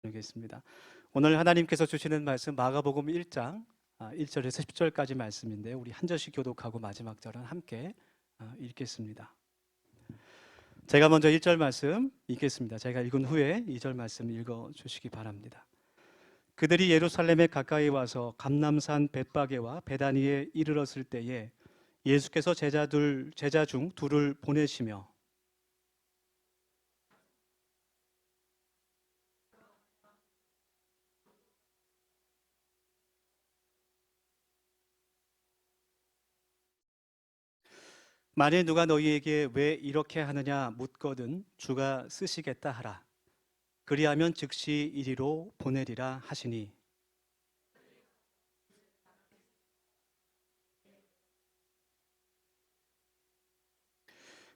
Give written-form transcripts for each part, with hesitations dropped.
드리겠습니다. 오늘 하나님께서 주시는 말씀 마가복음 1장 1절에서 10절까지 말씀인데요. 우리 한 절씩 교독하고 마지막 절은 함께 읽겠습니다. 제가 먼저 1절 말씀 읽겠습니다. 제가 읽은 후에 2절 말씀 읽어 주시기 바랍니다. 그들이 예루살렘에 가까이 와서 감람산 벳바게와 베다니에 이르렀을 때에 예수께서 제자 중 둘을 보내시며 만일 누가 너희에게 왜 이렇게 하느냐 묻거든 주가 쓰시겠다 하라. 그리하면 즉시 이리로 보내리라 하시니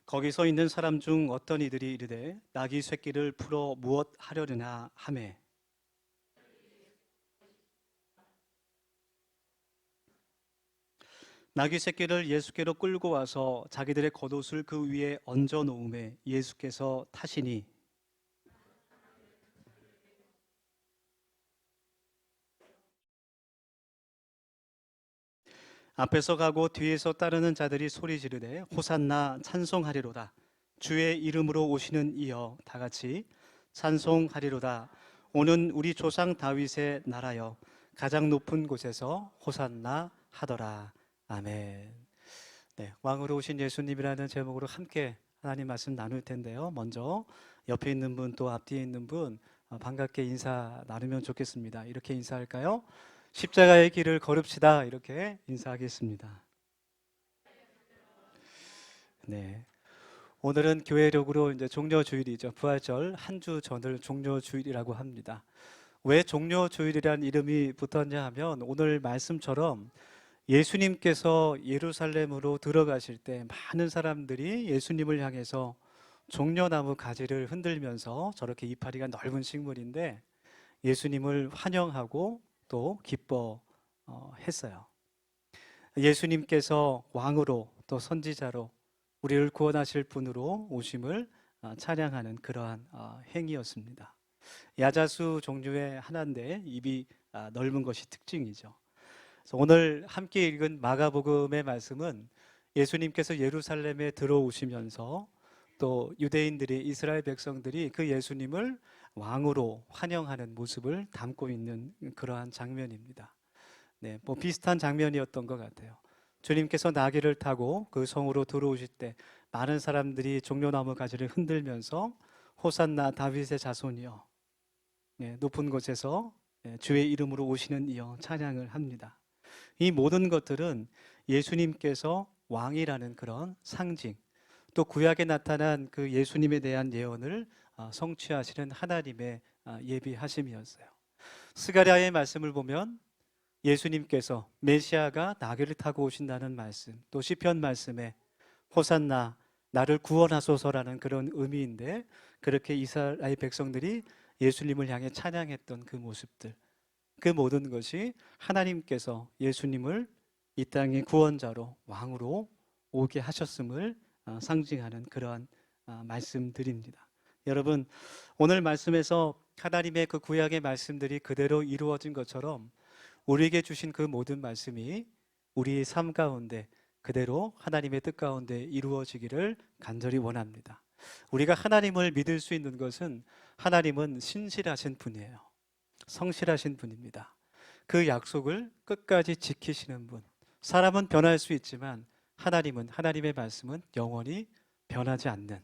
거기 서 있는 사람 중 어떤 이들이 이르되 나귀 새끼를 풀어 무엇 하려느냐 하매 나귀 새끼를 예수께로 끌고 와서 자기들의 겉옷을 그 위에 얹어 놓음에 예수께서 타시니 앞에서 가고 뒤에서 따르는 자들이 소리 지르되 호산나 찬송하리로다. 주의 이름으로 오시는 이여 다 같이 찬송하리로다. 오는 우리 조상 다윗의 나라여 가장 높은 곳에서 호산나 하더라. 아멘. 네, 왕으로 오신 예수님이라는 제목으로 함께 하나님 말씀 나눌 텐데요. 먼저 옆에 있는 분 또 앞뒤에 있는 분 반갑게 인사 나누면 좋겠습니다. 이렇게 인사할까요? 십자가의 길을 걸읍시다. 이렇게 인사하겠습니다. 네. 오늘은 교회력으로 이제 종려주일이죠. 부활절 한 주 전을 종려주일이라고 합니다. 왜 종려주일이라는 이름이 붙었냐 하면 오늘 말씀처럼 예수님께서 예루살렘으로 들어가실 때 많은 사람들이 예수님을 향해서 종려나무 가지를 흔들면서 저렇게 이파리가 넓은 식물인데 예수님을 환영하고 또 기뻐했어요. 예수님께서 왕으로 또 선지자로 우리를 구원하실 분으로 오심을 찬양하는 그러한 행위였습니다. 야자수 종류의 하나인데 입이 넓은 것이 특징이죠. 그래서 오늘 함께 읽은 마가복음의 말씀은 예수님께서 예루살렘에 들어오시면서 또 유대인들이 이스라엘 백성들이 그 예수님을 왕으로 환영하는 모습을 담고 있는 그러한 장면입니다. 네, 뭐 비슷한 장면이었던 것 같아요. 주님께서 나귀를 타고 그 성으로 들어오실 때 많은 사람들이 종려나무 가지를 흔들면서 호산나 다윗의 자손이여 높은 곳에서 주의 이름으로 오시는 이여 찬양을 합니다. 이 모든 것들은 예수님께서 왕이라는 그런 상징, 또 구약에 나타난 그 예수님에 대한 예언을 성취하시는 하나님의 예비하심이었어요. 스가랴의 말씀을 보면 예수님께서 메시아가 나귀를 타고 오신다는 말씀, 또 시편 말씀에 호산나 나를 구원하소서라는 그런 의미인데 그렇게 이스라엘 백성들이 예수님을 향해 찬양했던 그 모습들, 그 모든 것이 하나님께서 예수님을 이 땅의 구원자로 왕으로 오게 하셨음을 상징하는 그러한 말씀들입니다. 여러분, 오늘 말씀에서 하나님의 그 구약의 말씀들이 그대로 이루어진 것처럼 우리에게 주신 그 모든 말씀이 우리의 삶 가운데 그대로 하나님의 뜻 가운데 이루어지기를 간절히 원합니다. 우리가 하나님을 믿을 수 있는 것은 하나님은 신실하신 분이에요. 성실하신 분입니다. 그 약속을 끝까지 지키시는 분. 사람은 변할 수 있지만 하나님의 말씀은 영원히 변하지 않는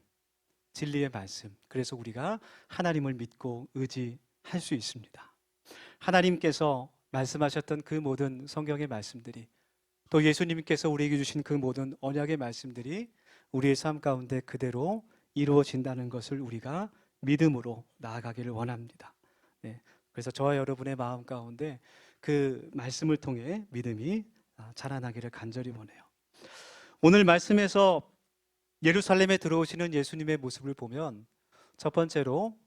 진리의 말씀. 그래서 우리가 하나님을 믿고 의지할 수 있습니다. 하나님께서 말씀하셨던 그 모든 성경의 말씀들이 또 예수님께서 우리에게 주신 그 모든 언약의 말씀들이 우리의 삶 가운데 그대로 이루어진다는 것을 우리가 믿음으로 나아가기를 원합니다. 네. 그래서 저와 여러분의 마음 가운데 그 말씀을 통해 믿음이 자라나기를 간절히 원해요. 오늘 말씀에서 예루살렘에 들어오시는 예수님의 모습을 보면 첫 번째로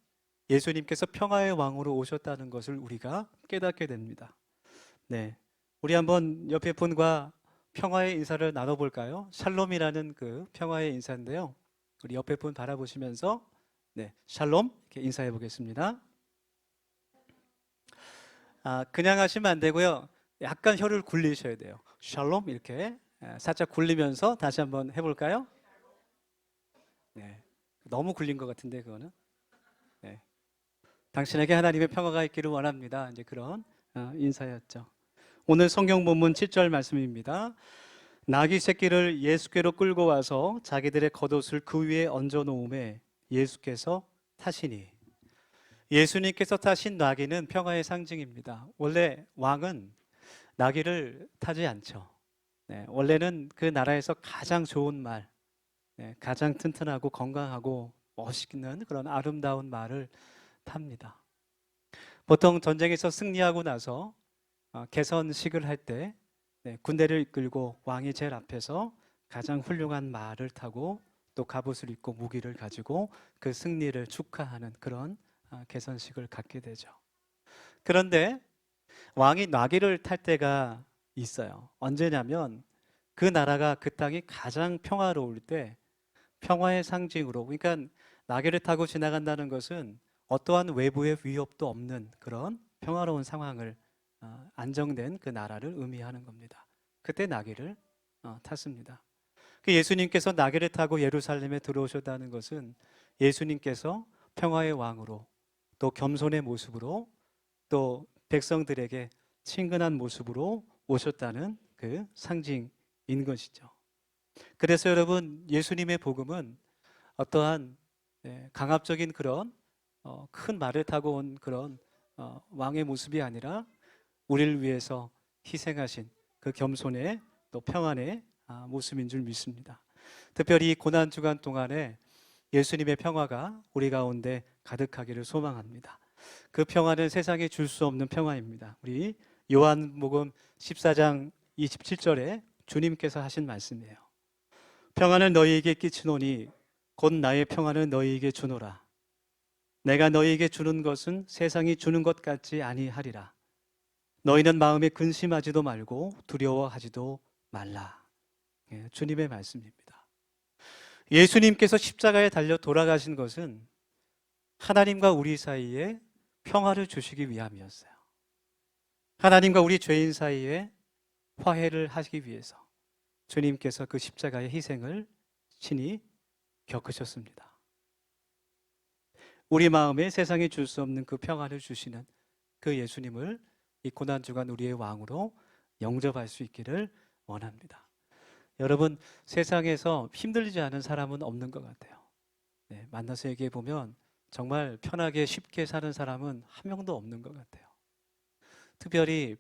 예수님께서 평화의 왕으로 오셨다는 것을 우리가 깨닫게 됩니다. 네. 우리 한번 옆에 분과 평화의 인사를 나눠볼까요? 샬롬이라는 그 평화의 인사인데요. 우리 옆에 분 바라보시면서 네, 샬롬 이렇게 인사해 보겠습니다. 그냥 하시면 안 되고요. 약간 혀를 굴리셔야 돼요. 샬롬 이렇게 살짝 굴리면서 다시 한번 해볼까요? 네. 너무 굴린 것 같은데 그거는. 네. 당신에게 하나님의 평화가 있기를 원합니다. 이제 그런 인사였죠. 오늘 성경 본문 7절 말씀입니다. 나귀 새끼를 예수께로 끌고 와서 자기들의 겉옷을 그 위에 얹어 놓음에 예수께서 타시니. 예수님께서 타신 나귀는 평화의 상징입니다. 원래 왕은 나귀를 타지 않죠. 네, 원래는 그 나라에서 가장 좋은 말, 가장 튼튼하고 건강하고 멋있는 그런 아름다운 말을 탑니다. 보통 전쟁에서 승리하고 나서 개선식을 할 때 군대를 이끌고 왕이 제일 앞에서 가장 훌륭한 말을 타고 또 갑옷을 입고 무기를 가지고 그 승리를 축하하는 그런 개선식을 갖게 되죠. 그런데 왕이 나귀를 탈 때가 있어요. 언제냐면 그 나라가 그 땅이 가장 평화로울 때 평화의 상징으로, 그러니까 나귀를 타고 지나간다는 것은 어떠한 외부의 위협도 없는 그런 평화로운 상황을 안정된 그 나라를 의미하는 겁니다. 그때 나귀를 탔습니다. 그 예수님께서 나귀를 타고 예루살렘에 들어오셨다는 것은 예수님께서 평화의 왕으로 또 겸손의 모습으로 또 백성들에게 친근한 모습으로 오셨다는 그 상징인 것이죠. 그래서 여러분, 예수님의 복음은 어떠한 강압적인 그런 큰 말을 타고 온 그런 왕의 모습이 아니라 우리를 위해서 희생하신 그 겸손의 또 평안의 모습인 줄 믿습니다. 특별히 이 고난 주간 동안에 예수님의 평화가 우리 가운데 가득하기를 소망합니다. 그 평화는 세상에 줄 수 없는 평화입니다. 우리 요한복음 14장 27절에 주님께서 하신 말씀이에요. 평안을 너희에게 끼치노니 곧 나의 평안을 너희에게 주노라. 내가 너희에게 주는 것은 세상이 주는 것 같지 아니하리라. 너희는 마음에 근심하지도 말고 두려워하지도 말라. 주님의 말씀입니다. 예수님께서 십자가에 달려 돌아가신 것은 하나님과 우리 사이에 평화를 주시기 위함이었어요. 하나님과 우리 죄인 사이에 화해를 하시기 위해서 주님께서 그 십자가의 희생을 친히 겪으셨습니다. 우리 마음에 세상에 줄 수 없는 그 평화를 주시는 그 예수님을 이 고난주간 우리의 왕으로 영접할 수 있기를 원합니다. 여러분, 세상에서 힘들지 않은 사람은 없는 것 같아요. 만나서 얘기해 보면 정말 편하게 쉽게 사는 사람은 한 명도 없는 것 같아요. 특별히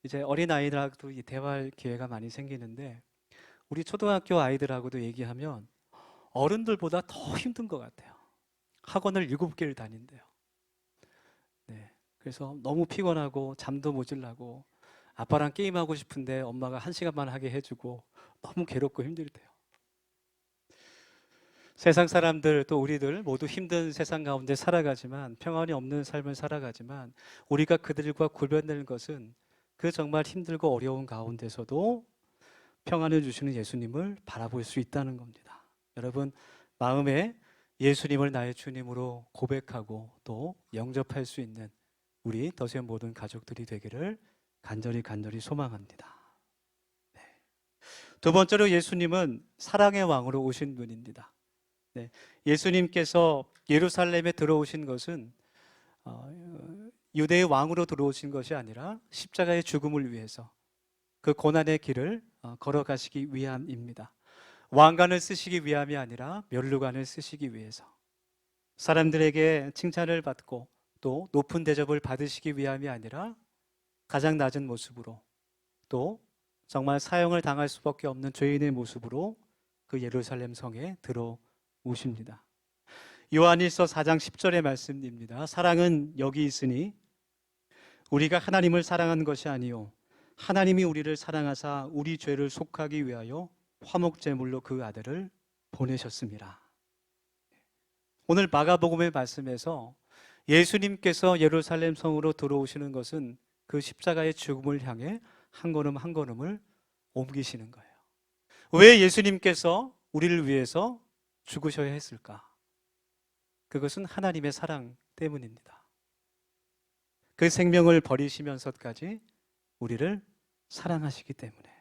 이제 어린 아이들하고도 대화할 기회가 많이 생기는데 우리 초등학교 아이들하고도 얘기하면 어른들보다 더 힘든 것 같아요. 학원을 7개를 다닌대요. 그래서 너무 피곤하고 잠도 모질라고 아빠랑 게임하고 싶은데 엄마가 1시간만 하게 해주고 너무 괴롭고 힘들대요. 세상 사람들 또 우리들 모두 힘든 세상 가운데 살아가지만 평안이 없는 삶을 살아가지만 우리가 그들과 구별되는 것은 그 정말 힘들고 어려운 가운데서도 평안을 주시는 예수님을 바라볼 수 있다는 겁니다. 여러분, 마음에 예수님을 나의 주님으로 고백하고 또 영접할 수 있는 우리 더세연 모든 가족들이 되기를 간절히 소망합니다. 두 번째로 예수님은 사랑의 왕으로 오신 분입니다. 예수님께서 예루살렘에 들어오신 것은 유대의 왕으로 들어오신 것이 아니라 십자가의 죽음을 위해서 그 고난의 길을 걸어가시기 위함입니다. 왕관을 쓰시기 위함이 아니라 면류관을 쓰시기 위해서 사람들에게 칭찬을 받고 또 높은 대접을 받으시기 위함이 아니라 가장 낮은 모습으로 또 정말 사형을 당할 수밖에 없는 죄인의 모습으로 그 예루살렘 성에 들어오십니다. 요한일서 4장 10절의 말씀입니다. 사랑은 여기 있으니 우리가 하나님을 사랑한 것이 아니요 하나님이 우리를 사랑하사 우리 죄를 속하기 위하여 화목제물로 그 아들을 보내셨습니다. 오늘 마가복음의 말씀에서 예수님께서 예루살렘 성으로 들어오시는 것은 그 십자가의 죽음을 향해 한 걸음 한 걸음을 옮기시는 거예요. 왜 예수님께서 우리를 위해서 죽으셔야 했을까? 그것은 하나님의 사랑 때문입니다. 그 생명을 버리시면서까지 우리를 사랑하시기 때문에.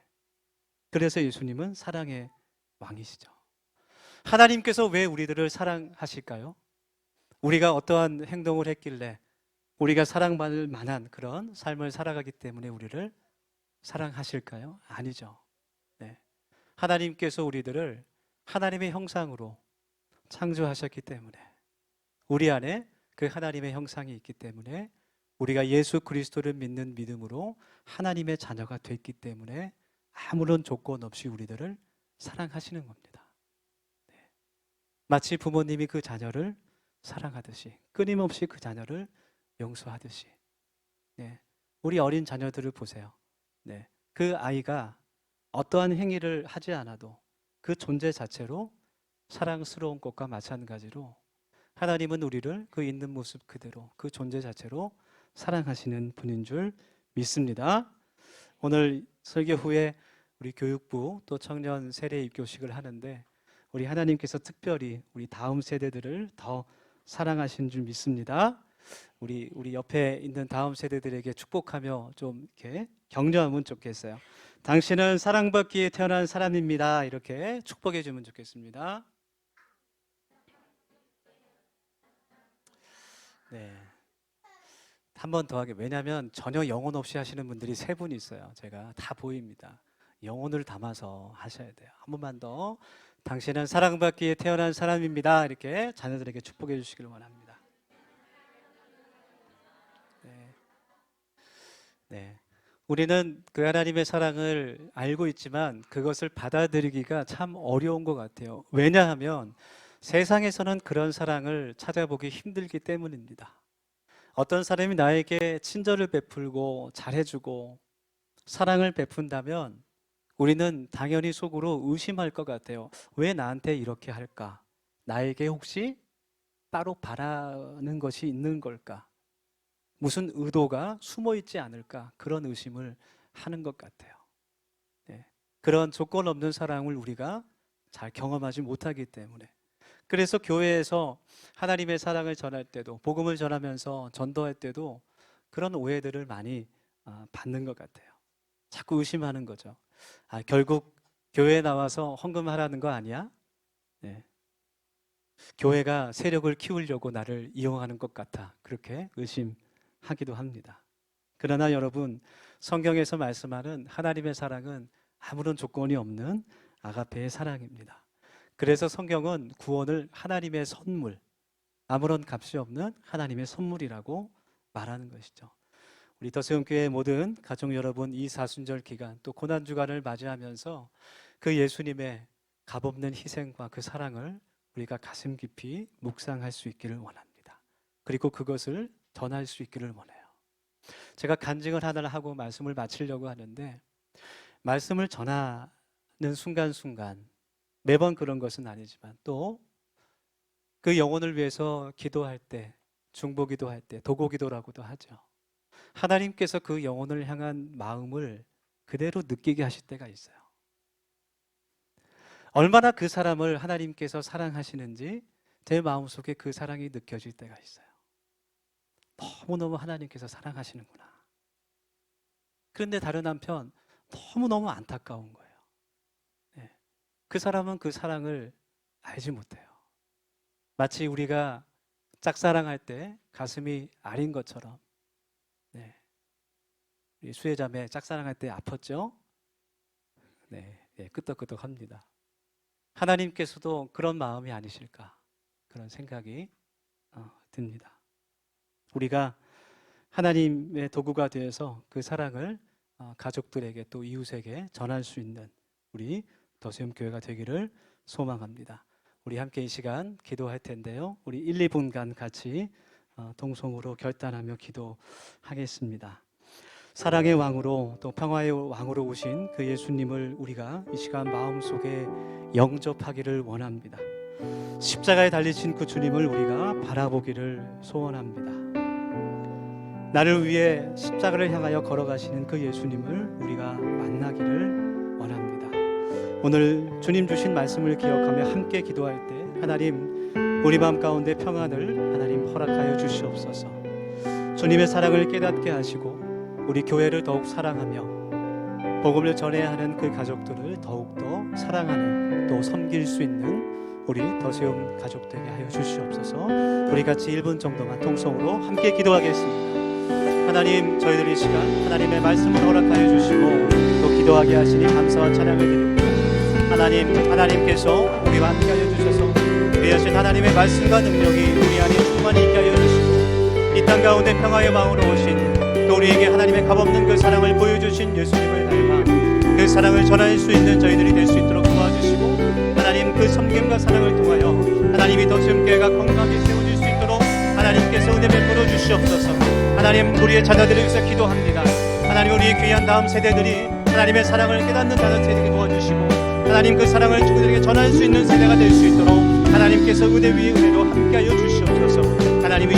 그래서 예수님은 사랑의 왕이시죠. 하나님께서 왜 우리들을 사랑하실까요? 우리가 어떠한 행동을 했길래 우리가 사랑받을 만한 그런 삶을 살아가기 때문에 우리를 사랑하실까요? 아니죠. 네. 하나님께서 우리들을 하나님의 형상으로 창조하셨기 때문에, 우리 안에 그 하나님의 형상이 있기 때문에, 우리가 예수 그리스도를 믿는 믿음으로 하나님의 자녀가 됐기 때문에 아무런 조건 없이 우리들을 사랑하시는 겁니다. 네. 마치 부모님이 그 자녀를 사랑하듯이, 끊임없이 그 자녀를 용서하듯이. 네. 우리 어린 자녀들을 보세요. 네. 그 아이가 어떠한 행위를 하지 않아도 그 존재 자체로 사랑스러운 것과 마찬가지로 하나님은 우리를 그 있는 모습 그대로, 그 존재 자체로 사랑하시는 분인 줄 믿습니다. 오늘 설교 후에 우리 교육부 또 청년 세례 입교식을 하는데, 우리 하나님께서 특별히 우리 다음 세대들을 더 사랑하시는 줄 믿습니다. 우리 옆에 있는 다음 세대들에게 축복하며 좀 이렇게 격려하면 좋겠어요. 당신은 사랑받기에 태어난 사람입니다. 이렇게 축복해 주면 좋겠습니다. 네. 한 번 더 하게. 왜냐하면 전혀 영혼 없이 하시는 분들이 세 분 있어요. 제가 다 보입니다. 영혼을 담아서 하셔야 돼요. 한 번만 더. 당신은 사랑받기에 태어난 사람입니다. 이렇게 자녀들에게 축복해 주시길 원합니다. 네. 네. 우리는 그 하나님의 사랑을 알고 있지만 그것을 받아들이기가 참 어려운 것 같아요. 왜냐하면 세상에서는 그런 사랑을 찾아보기 힘들기 때문입니다. 어떤 사람이 나에게 친절을 베풀고 잘해주고 사랑을 베푼다면 우리는 당연히 속으로 의심할 것 같아요. 왜 나한테 이렇게 할까? 나에게 혹시 따로 바라는 것이 있는 걸까? 무슨 의도가 숨어 있지 않을까? 그런 의심을 하는 것 같아요. 네. 그런 조건 없는 사랑을 우리가 잘 경험하지 못하기 때문에. 그래서 교회에서 하나님의 사랑을 전할 때도, 복음을 전하면서 전도할 때도 그런 오해들을 많이 받는 것 같아요. 자꾸 의심하는 거죠. 결국 교회에 나와서 헌금하라는 거 아니야? 네. 교회가 세력을 키우려고 나를 이용하는 것 같아. 그렇게 의심하기도 합니다. 그러나 여러분, 성경에서 말씀하는 하나님의 사랑은 아무런 조건이 없는 아가페의 사랑입니다. 그래서 성경은 구원을 하나님의 선물, 아무런 값이 없는 하나님의 선물이라고 말하는 것이죠. 우리 더세움교회 모든 가족 여러분, 이 사순절 기간 또 고난 주간을 맞이하면서 그 예수님의 값없는 희생과 그 사랑을 우리가 가슴 깊이 묵상할 수 있기를 원합니다. 그리고 그것을 전할 수 있기를 원해요. 제가 간증을 하나 하고 말씀을 마치려고 하는데, 말씀을 전하는 순간순간 매번 그런 것은 아니지만 또 그 영혼을 위해서 기도할 때, 중보기도할 때, 도고기도라고도 하죠. 하나님께서 그 영혼을 향한 마음을 그대로 느끼게 하실 때가 있어요. 얼마나 그 사람을 하나님께서 사랑하시는지 제 마음속에 그 사랑이 느껴질 때가 있어요. 너무너무 하나님께서 사랑하시는구나. 그런데 다른 한편 너무너무 안타까운 거예요. 네. 그 사람은 그 사랑을 알지 못해요. 마치 우리가 짝사랑할 때 가슴이 아린 것처럼. 네. 우리 수혜자매 짝사랑할 때 아팠죠? 네, 네, 끄덕끄덕합니다. 하나님께서도 그런 마음이 아니실까, 그런 생각이 듭니다. 우리가 하나님의 도구가 되어서 그 사랑을 가족들에게 또 이웃에게 전할 수 있는 우리 더세움 교회가 되기를 소망합니다. 우리 함께 이 시간 기도할 텐데요. 우리 1, 2분간 같이 동성으로 결단하며 기도하겠습니다. 사랑의 왕으로 또 평화의 왕으로 오신 그 예수님을 우리가 이 시간 마음속에 영접하기를 원합니다. 십자가에 달리신 그 주님을 우리가 바라보기를 소원합니다. 나를 위해 십자가를 향하여 걸어가시는 그 예수님을 우리가 만나기를 원합니다. 오늘 주님 주신 말씀을 기억하며 함께 기도할 때 하나님, 우리 마음 가운데 평안을 하나님 허락하여 주시옵소서. 주님의 사랑을 깨닫게 하시고 우리 교회를 더욱 사랑하며 복음을 전해야 하는 그 가족들을 더욱더 사랑하는 또 섬길 수 있는 우리 더세움 가족 되게 하여 주시옵소서. 우리 같이 1분 정도만 통성으로 함께 기도하겠습니다. 하나님, 저희들 이 시간 하나님의 말씀을 허락하여 주시고 또 기도하게 하시니 감사와 찬양을 드립니다. 하나님께서 우리와 함께 하여 주셔서 귀하신 하나님의 말씀과 능력이 우리 안에 충만히 있게 하여 주시고 이 땅 가운데 평화의 마음으로 오신 또 우리에게 하나님의 값없는 그 사랑을 보여주신 예수님을 닮아 그 사랑을 전할 수 있는 저희들이 될 수 있도록 도와주시고 하나님 그 섬김과 사랑을 통하여 하나님이 더세움교회가 건강하게 세워질 수 있도록 하나님께서 은혜 베풀어 주시옵소서. 하나님, 우리의 자녀들을 위해서 기도합니다. 하나님, 우리의 귀한 다음 세대들이 하나님의 사랑을 깨닫는 다른 세대에게 도와주시고 하나님 그 사랑을 친구들에게 전할 수 있는 세대가 될 수 있도록 하나님께서 은혜 위에 은혜로 함께하여 주시옵소서. 하나님의